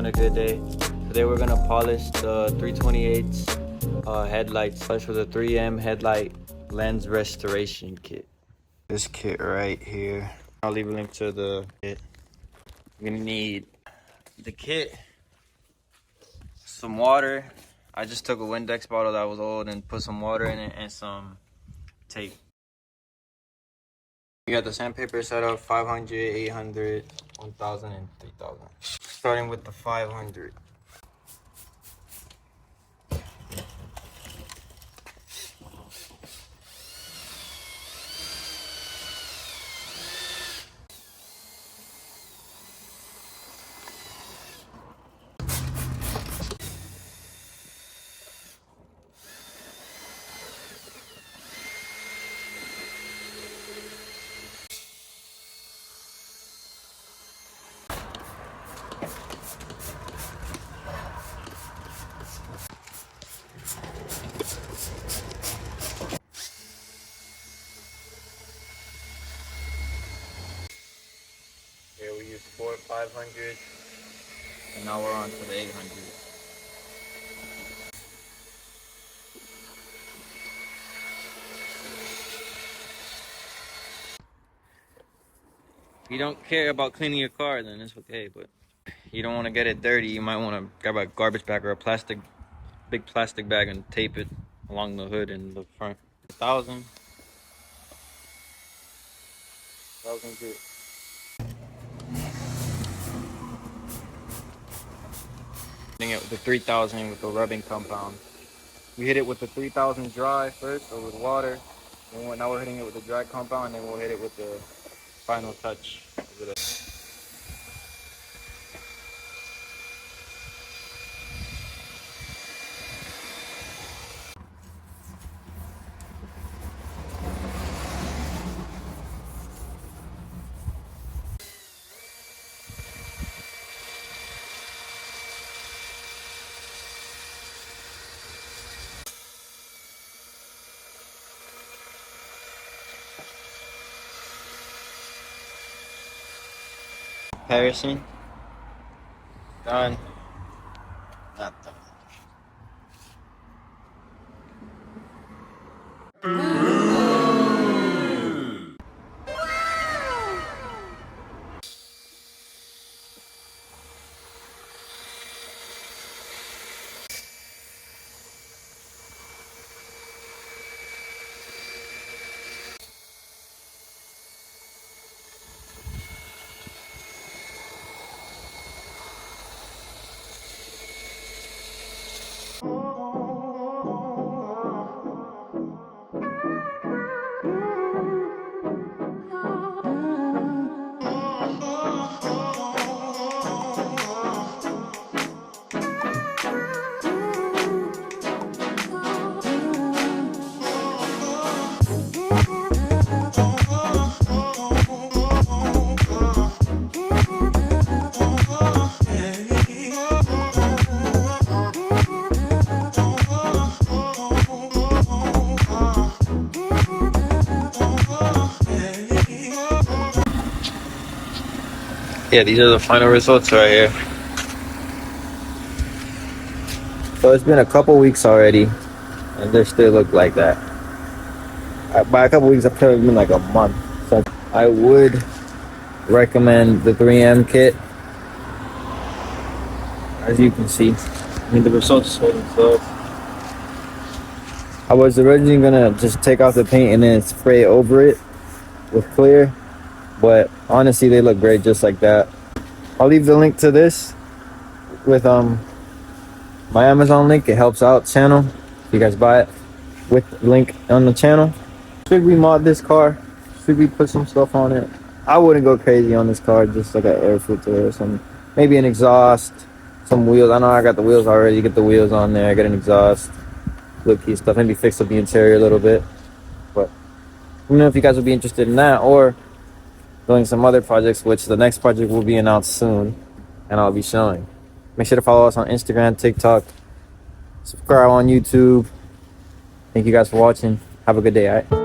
having a good day. Today we're gonna polish the 328's headlights, especially the 3M Headlight Restoration Kit. This kit right here. I'll leave a link to the kit. You're gonna need the kit, some water. I just took a Windex bottle that was old and put some water in it and some tape. You got the sandpaper set up, 500, 800, 1000, and 3000. Starting with the 500. Here we use 4 500, and now we're on to the 800. If you don't care about cleaning your car, then it's okay, but you don't want to get it dirty. You might want to grab a garbage bag or a big plastic bag and tape it along the hood and the front. 1000 good. Hitting it with the 3000 with the rubbing compound. We hit it with the 3000 dry first, or with water. And now we're hitting it with the dry compound, and then we'll hit it with the final touch. Harrison, done. Not done. Yeah, these are the final results right here. So it's been a couple weeks already, and they still look like that. By a couple weeks, I've probably been like a month. So I would recommend the 3M kit. As you can see, I mean, the results show themselves. I was originally gonna just take off the paint and then spray over it with clear, but honestly they look great just like that. I'll leave the link to this with my Amazon link. It helps out channel if you guys buy it with the link on the channel. Should we mod this car? Should we put some stuff on it? I wouldn't go crazy on this car, just like an air filter or something. Maybe an exhaust, some wheels. I know I got the wheels already. Get the wheels on there, get an exhaust, little key stuff. Maybe fix up the interior a little bit. But let me know if you guys would be interested in that, or doing some other projects, which the next project will be announced soon and I'll be showing. Make sure to follow us on Instagram, TikTok, subscribe on YouTube. Thank you guys for watching. Have a good day, all right?